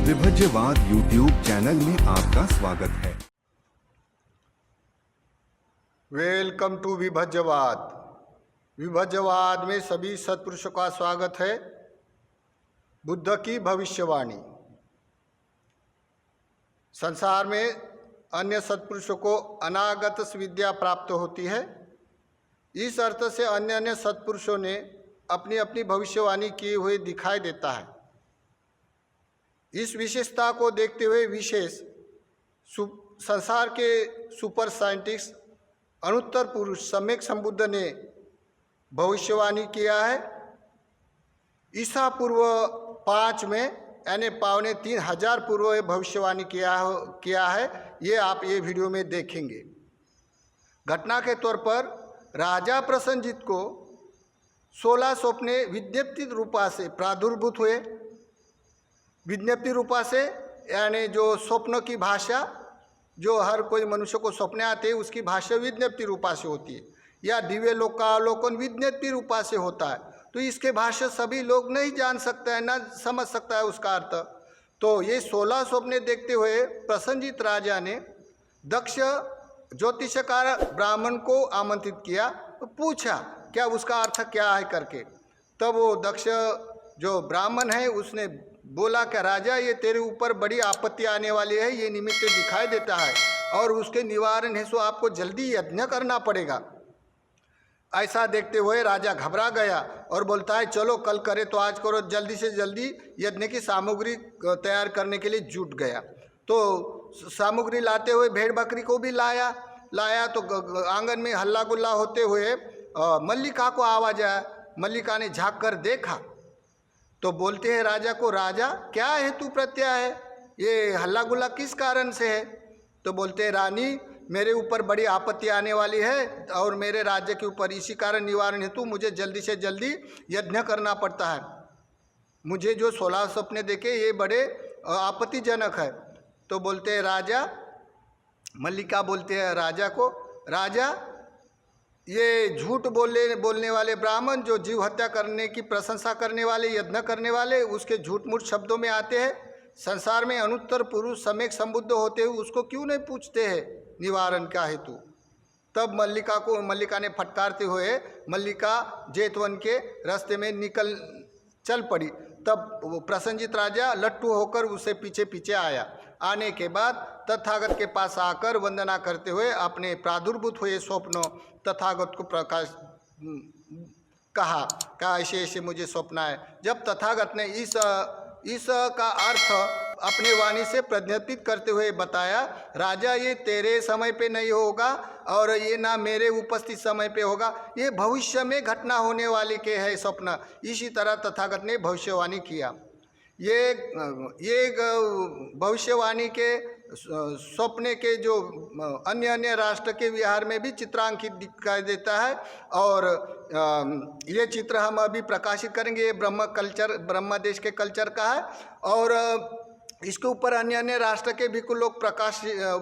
विभज्यवाद YouTube channel में आपका स्वागत है। Welcome to विभज्यवाद। विभज्यवाद में सभी सत्पुरुषों का स्वागत है। बुद्ध की भविष्यवाणी। संसार में अन्य सत्पुरुषों को अनागत विद्या प्राप्त होती है। इस अर्थ से अन्य अन्य सत्पुरुषों ने अपनी अपनी भविष्यवाणी किए हुए दिखाई देता है। इस विशेषता को देखते हुए विशेष संसार के सुपर साइंटिस्ट अनुत्तर पुरुष सम्यक संबुद्ध ने भविष्यवाणी किया है। ईसा पूर्व 5 में यानी 3500 पूर्व भविष्यवाणी किया है। ये आप ये वीडियो में देखेंगे। घटना के तौर पर राजा प्रसन्नजीत को 16 स्वप्ने विज्ञप्ति रूपा से प्रादुर्भूत हुए। विज्ञप्ति रूपा से यानी जो स्वप्न की भाषा, जो हर कोई मनुष्य को स्वप्न आते हैं उसकी भाषा विज्ञप्ति रूपा से होती है, या दिव्य लोक का अवलोकन विज्ञप्ति रूपा से होता है। तो इसके भाषा सभी लोग नहीं जान सकते हैं, ना समझ सकता है उसका अर्थ। तो ये 16 स्वप्ने देखते हुए प्रसन्नजीत राजा ने दक्ष ज्योतिषकार ब्राह्मण को आमंत्रित किया, तो पूछा क्या उसका अर्थ क्या है करके। तब वो दक्ष जो ब्राह्मण है उसने बोला कि राजा ये तेरे ऊपर बड़ी आपत्ति आने वाली है, ये निमित्त दिखाई देता है और उसके निवारण है सो आपको जल्दी यज्ञ करना पड़ेगा। ऐसा देखते हुए राजा घबरा गया और बोलता है चलो कल करे तो आज करो। जल्दी से जल्दी यज्ञ की सामग्री तैयार करने के लिए जुट गया। तो सामग्री लाते हुए भेड़ बकरी को भी लाया तो आंगन में हल्ला गुल्ला होते हुए मल्लिका को आवाज आया। मल्लिका ने झाँक कर देखा तो बोलते हैं राजा को, राजा क्या हेतु प्रत्यय है, ये हल्ला गुल्ला किस कारण से है। तो बोलते हैं रानी मेरे ऊपर बड़ी आपत्ति आने वाली है और मेरे राज्य के ऊपर, इसी कारण निवारण हेतु मुझे जल्दी से जल्दी यज्ञ करना पड़ता है। मुझे जो 16 सपने देखे ये बड़े आपत्तिजनक है। तो बोलते हैं राजा, मल्लिका बोलते हैं राजा को, राजा ये झूठ बोलने वाले ब्राह्मण जो जीव हत्या करने की प्रशंसा करने वाले, यज्ञ करने वाले, उसके झूठ मूठ शब्दों में आते हैं। संसार में अनुत्तर पुरुष सम्यक संबुद्ध होते हुए उसको क्यों नहीं पूछते हैं निवारण का हेतु। तब मल्लिका ने फटकारते हुए मल्लिका जेतवन के रास्ते में चल पड़ी। तब वो प्रसन्नजीत राजा लट्टू होकर उसे पीछे पीछे आया। आने के बाद तथागत के पास आकर वंदना करते हुए अपने प्रादुर्भूत हुए स्वप्न तथागत को प्रकाश कहा ऐसे ऐसे मुझे स्वप्न है। जब तथागत ने इस का अर्थ अपने वाणी से प्रज्ञापित करते हुए बताया, राजा ये तेरे समय पे नहीं होगा और ये ना मेरे उपस्थित समय पे होगा, ये भविष्य में घटना होने वाली के है स्वप्न। इसी तरह तथागत ने भविष्यवाणी किया। ये भविष्यवाणी के स्वप्ने के जो अन्य राष्ट्र के विहार में भी चित्रांकित दिखाई देता है। और ये चित्र हम अभी प्रकाशित करेंगे। ये ब्रह्म देश के कल्चर का है और इसके ऊपर अन्य राष्ट्र के भी कुछ लोग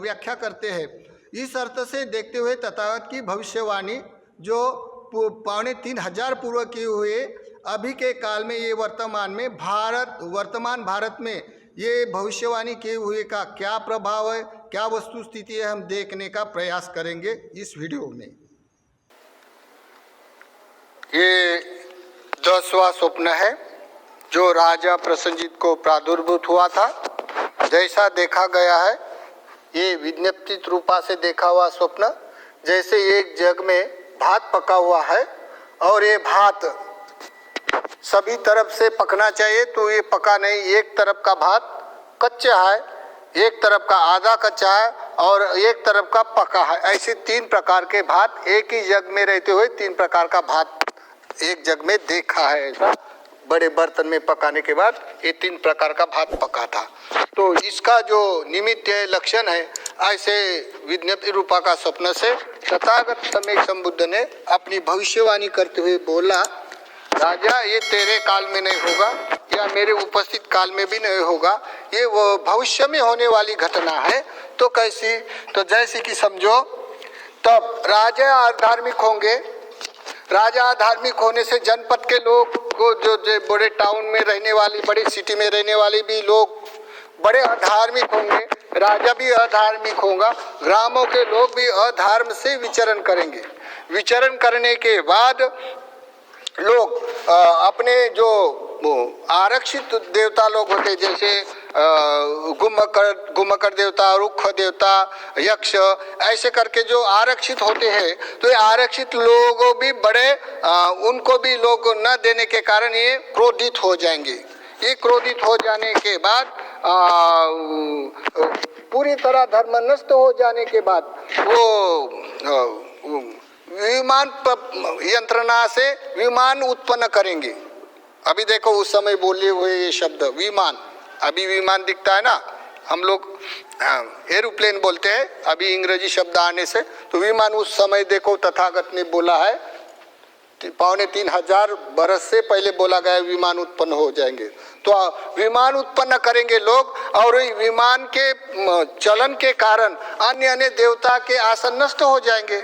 व्याख्या करते हैं। इस अर्थ से देखते हुए तथागत की भविष्यवाणी जो 3500 पूर्व की हुए, अभी के काल में ये वर्तमान भारत में ये भविष्यवाणी किए हुए का क्या प्रभाव है, क्या वस्तु स्थिति है, हम देखने का प्रयास करेंगे इस वीडियो में। ये 10वां स्वप्न है जो राजा प्रसन्नजीत को प्रादुर्भूत हुआ था। जैसा देखा गया है ये विज्ञप्ति रूपा से देखा हुआ स्वप्न, जैसे एक जग में भात पका हुआ है और ये भात सभी तरफ से पकना चाहिए तो ये पका नहीं, एक तरफ का भात कच्चा है, एक तरफ का आधा कच्चा है और एक तरफ का पका है। ऐसे 3 प्रकार के भात एक ही जग में रहते हुए 3 प्रकार का भात एक जग में देखा है। ऐसा बड़े बर्तन में पकाने के बाद ये 3 प्रकार का भात पका था। तो इसका जो निमित्त है, लक्षण है, ऐसे विज्ञप्ति रूपा का स्वप्न से तथागत सम्यक संबुद्ध ने अपनी भविष्यवाणी करते हुए बोला, राजा ये तेरे काल में नहीं होगा या मेरे उपस्थित काल में भी नहीं होगा, ये वो भविष्य में होने वाली घटना है। तो कैसी, तो जैसे कि समझो तब राजा धार्मिक होंगे। राजा धार्मिक होने से जनपद के लोग को जो बड़े टाउन में रहने वाली, बड़ी सिटी में रहने वाले भी लोग बड़े अधार्मिक होंगे, राजा भी अधार्मिक होगा, ग्रामों के लोग भी अधर्म से विचरण करेंगे। विचरण करने के बाद लोग अपने जो आरक्षित देवता लोग होते, जैसे गुमकर देवता, रुक्ष देवता, यक्ष, ऐसे करके जो आरक्षित होते हैं, तो ये आरक्षित लोग भी बड़े उनको भी लोग न देने के कारण ये क्रोधित हो जाएंगे। ये क्रोधित हो जाने के बाद पूरी तरह धर्म नष्ट हो जाने के बाद वो विमान यंत्रणा से विमान उत्पन्न करेंगे। अभी देखो उस समय बोले हुए ये शब्द विमान, अभी विमान दिखता है ना, हम लोग एरोप्लेन बोलते हैं अभी अंग्रेजी शब्द आने से, तो विमान उस समय देखो तथागत ने बोला है 3,500 बरस से पहले बोला गया विमान उत्पन्न हो जाएंगे। तो विमान उत्पन्न करेंगे लोग, और विमान के चलन के कारण अन्य अन्य देवता के आसन नष्ट हो जाएंगे।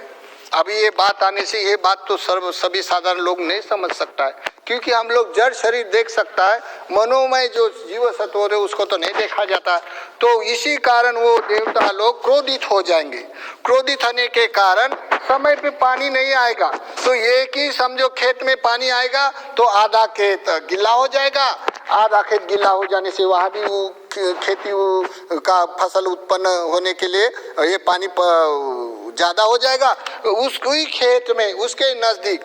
अभी ये बात आने से ये बात तो सभी साधारण लोग नहीं समझ सकता है, क्योंकि हम लोग जड़ शरीर देख सकता है, मनोमय जो जीव सत्व है उसको तो नहीं देखा जाता। तो इसी कारण वो देवता लोग क्रोधित हो जाएंगे। क्रोधित होने के कारण समय पे पानी नहीं आएगा, तो एक ही समझो खेत में पानी आएगा तो आधा खेत गीला हो जाएगा, आधा खेत गीला हो जाने से वहाँ भी वो खेती का फसल उत्पन्न होने के लिए ये पानी ज़्यादा हो जाएगा। उसकी खेत में उसके नज़दीक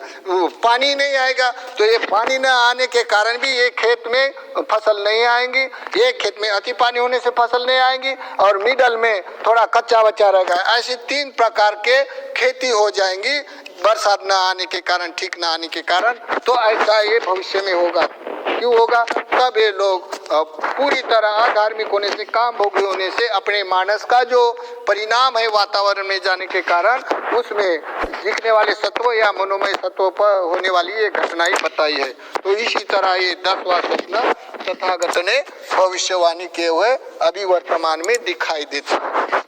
पानी नहीं आएगा, तो ये पानी न आने के कारण भी ये खेत में फसल नहीं आएंगी। ये खेत में अति पानी होने से फसल नहीं आएंगी, और मिडल में थोड़ा कच्चा बच्चा रहेगा। ऐसे 3 प्रकार के खेती हो जाएंगी बरसात न आने के कारण, ठीक न आने के कारण। तो ऐसा ये भविष्य में होगा। क्यों होगा? तब ये लोग पूरी तरह अधार्मिक होने से, काम भोगी होने से, अपने मानस का जो परिणाम है वातावरण में जाने के कारण उसमें दिखने वाले सत्व या मनोमय सत्व पर होने वाली ये घटना ही बताई है। तो इसी तरह ये 10वां स्वप्न तथागत ने भविष्यवाणी किए हुए अभी वर्तमान में दिखाई देता है।